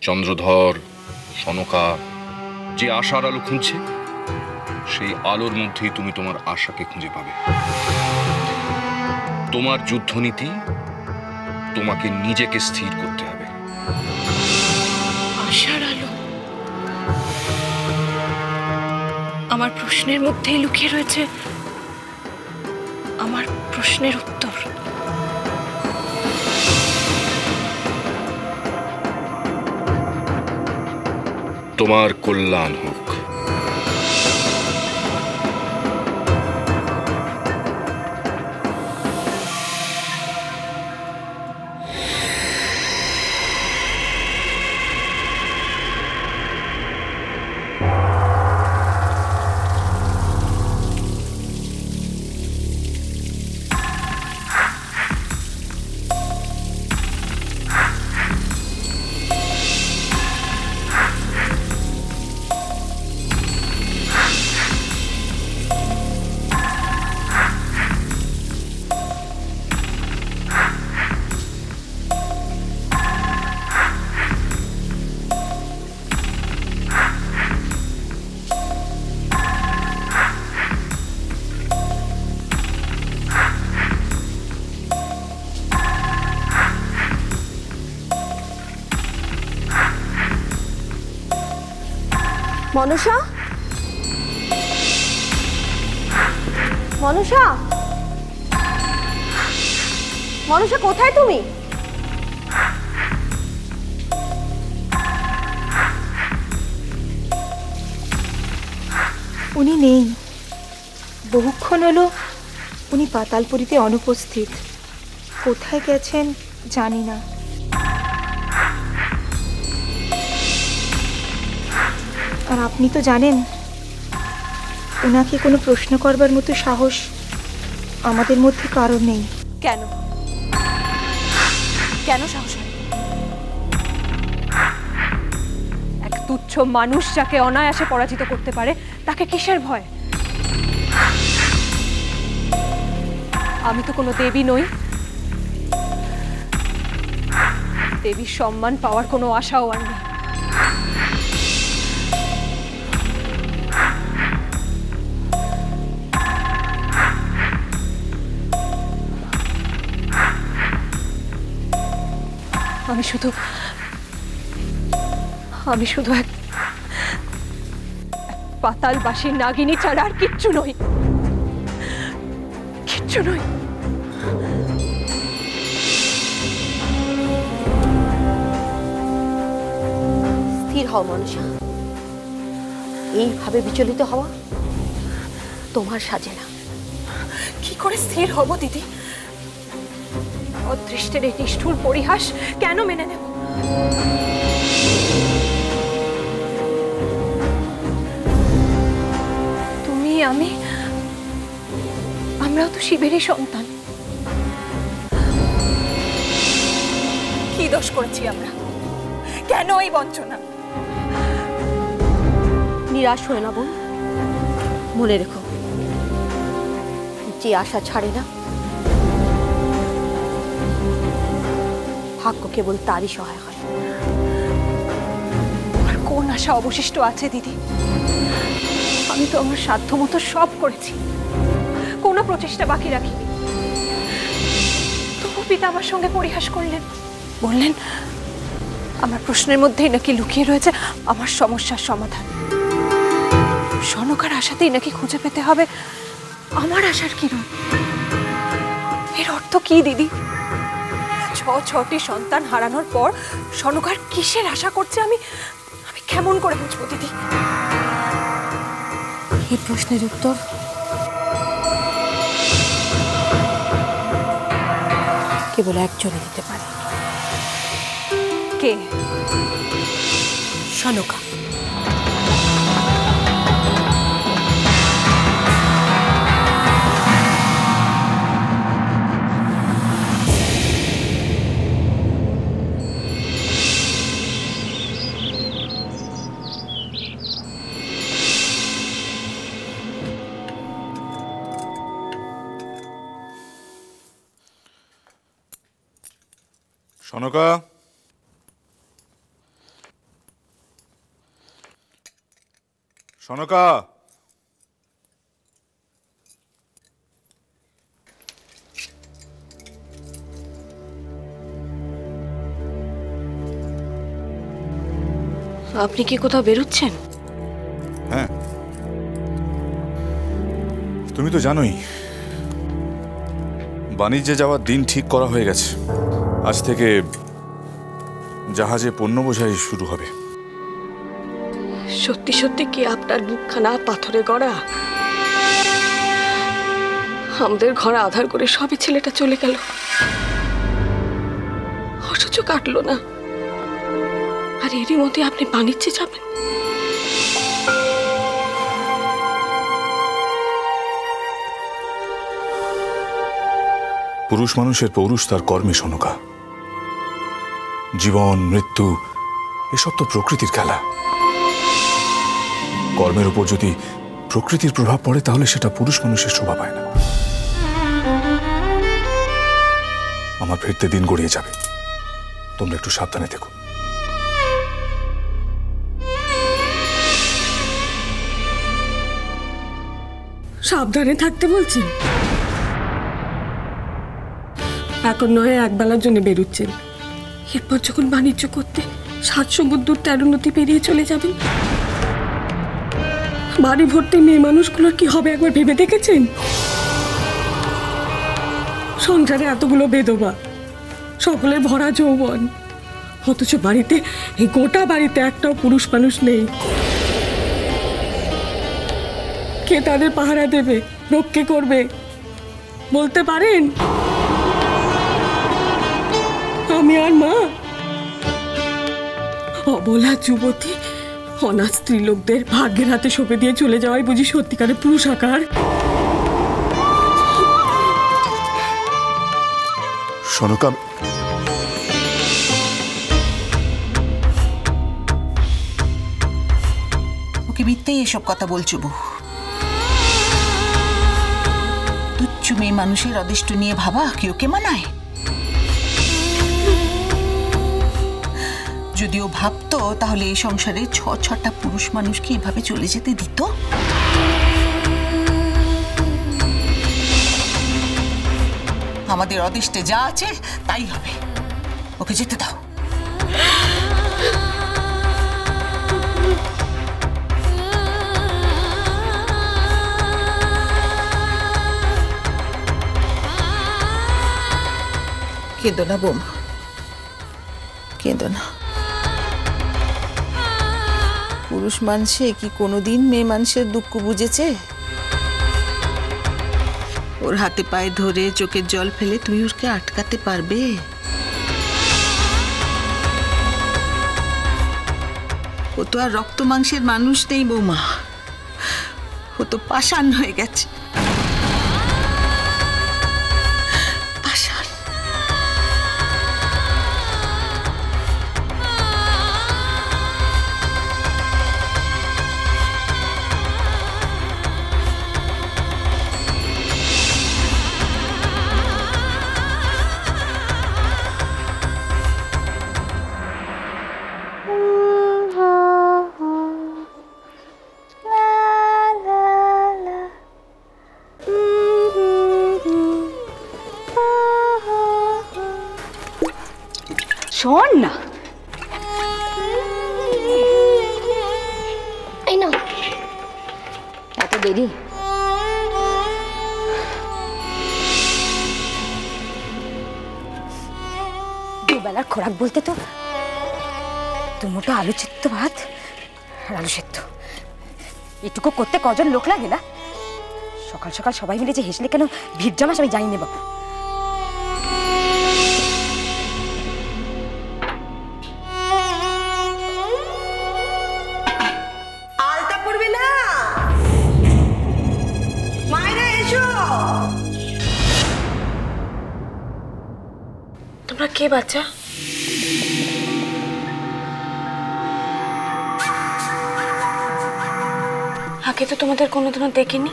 চন্দ্রধর, সনকা যে আশার আলো খুঁজছে, সেই আলোর মধ্যেই তুমি তোমার আশাকে খুঁজে পাবে। তোমার যুদ্ধনীতি, তোমাকে নিজেকে স্থির করতে হবে। আশার আলো আমার প্রশ্নের মধ্যেই লুকিয়ে রয়েছে আমার প্রশ্নের উত্তর। তোমার কল্যাণ হোক। মনসা, মনসা, মনসা, কোথায় তুমি? উনি নেই। বহুক্ষণ হলো উনি পাতালপুরীতে অনুপস্থিত। কোথায় গেছেন জানি না। আর আপনি তো জানেন, ওনাকে কোনো প্রশ্ন করবার মতো সাহস আমাদের মধ্যে কারণ নেই। কেন কেন সাহস হয়? এক তুচ্ছ মানুষ যাকে অনায়াসে পরাজিত করতে পারে, তাকে কিসের ভয়? আমি তো কোনো দেবী নই। দেবীর সম্মান পাওয়ার কোনো আশাও আর নেই। আমি শুধু এক পাতালবাসী নাগিনী ছাড়া আর কিচ্ছু নই, কিচ্ছু নই। স্থির হও মনসা। এইভাবে বিচলিত হওয়া তোমার সাজে না। কি করে স্থির হব দিদি? অদৃষ্টের এই নিষ্ঠুর পরিহাস কেন মেনে নেব? তুমি, আমরাও তো শিবেরই সন্তান। কি দোষ করেছি আমরা? কেন এই বঞ্চনা? নিরাশ হয়ে না বোন, মনে রেখো, যে আশা ছাড়ে না ভাগ্য কেবল তারই সহায় হয়। আর কোন আশা অবশিষ্ট আছে দিদি? আমি তো আমার সাধ্য মতো সব করেছি, কোনো প্রচেষ্টা বাকি রাখিনি। তবু পিতা আমার সঙ্গে পরিহাস করলেন, বললেন আমার প্রশ্নের মধ্যেই নাকি লুকিয়ে রয়েছে আমার সমস্যার সমাধান। সনকার আশাতেই নাকি খুঁজে পেতে হবে আমার আশার কিরণ। এর অর্থ কি দিদি? ছটি সন্তান হারানোর পর সনকার কিসের আশা করছে আমি কেমন করে বুঝবো দিদি? এই প্রশ্নের উত্তর কেবল একজনই দিতে পারে। কে? সনকা। সনকা, সনকা, আপনি কি কোথাও বেরোচ্ছেন? হ্যাঁ, তুমি তো জানোই বাণিজ্যে যাওয়ার দিন ঠিক করা হয়ে গেছে। আজ থেকে জাহাজে পণ্য বোঝাই শুরু হবে। সত্যি সত্যি কি আপনার বুকখানা পাথরে গড়া? আমাদের ঘর আধার করে সবে ছেলেটা চলে গেল, অসহ্য কাটলো না। আর এরই মধ্যে আপনি বাণিজ্যে যাবেন? পুরুষ মানুষের পৌরুষ তার কর্মে সনকা। জীবন মৃত্যু এসব তো প্রকৃতির খেলা। কর্মের উপর যদি প্রকৃতির প্রভাব পড়ে তাহলে সেটা পুরুষ মানুষের শোভা পায় না। আমার ফিরতে দিন গড়িয়ে যাবে, তোমরা একটু সাবধানে থেকো। সাবধানে থাকতে বলছেন? এখন নয় একবেলার জন্য বেরোচ্ছেন, এরপর যখন বাণিজ্য করতে 7 সমুদ্র 13 নদী পেরিয়ে চলে যাবেন, বাড়ি ভর্তি মেয়ে মানুষগুলোর কি হবে একবার ভেবে দেখেছেন? সংসারে এতগুলো বেদবা, সকলের ভরা যৌবন, অথচ বাড়িতে এই গোটা বাড়িতে একটাও পুরুষ মানুষ নেই। কে তাদের পাহারা দেবে, রক্ষে করবে বলতে পারেন? আমি আর মা? অবলা যুবতী অনাথ স্ত্রীলোকদের ভাগ্যের হাতে সঁপে দিয়ে চলে যাওয়াই বুঝি সত্যিকারের পুরুষ আকার? সনকা, ওকে মিথ্যেই এসব কথা বলছো বউ। তুচ্ছ মেয়ে মানুষের অদিষ্ট নিয়ে ভাবা কি ওকে মানায়? যদিও ভাবতো তাহলে এই সংসারে 6টা পুরুষ মানুষকে এভাবে চলে যেতে দিত? আমাদের অদিষ্টে যা আছে তাই হবে, ওকে যেতে দাও। কেঁদো না বোমা, কেঁদো না। পুরুষ মানুষে কি কোনোদিন মেয়ে মানুষের দুঃখ বুঝেছে? ওর হাতে পায়ে ধরে চোখের জল ফেলে তুমি ওকে আটকাতে পারবে? ও তো আর রক্ত মাংসের মানুষ নেই বৌমা, ও তো পাষাণ হয়ে গেছে। শোন না, এই না এত দেরি? দুবেলার খোরাক বলতে তো দুমুটো আলু চিত্ত ভাত আর আলু সেদ্ধ, এটুকু করতে কজন লোক লাগে না? সকাল সকাল সবাই মিলে যে হেসলে কেন ভিড় জমাস আমি জানি না বাবু। তোমরা কে বাচ্চা? আগে তো তোমাদের কোনোদিনও দেখিনি।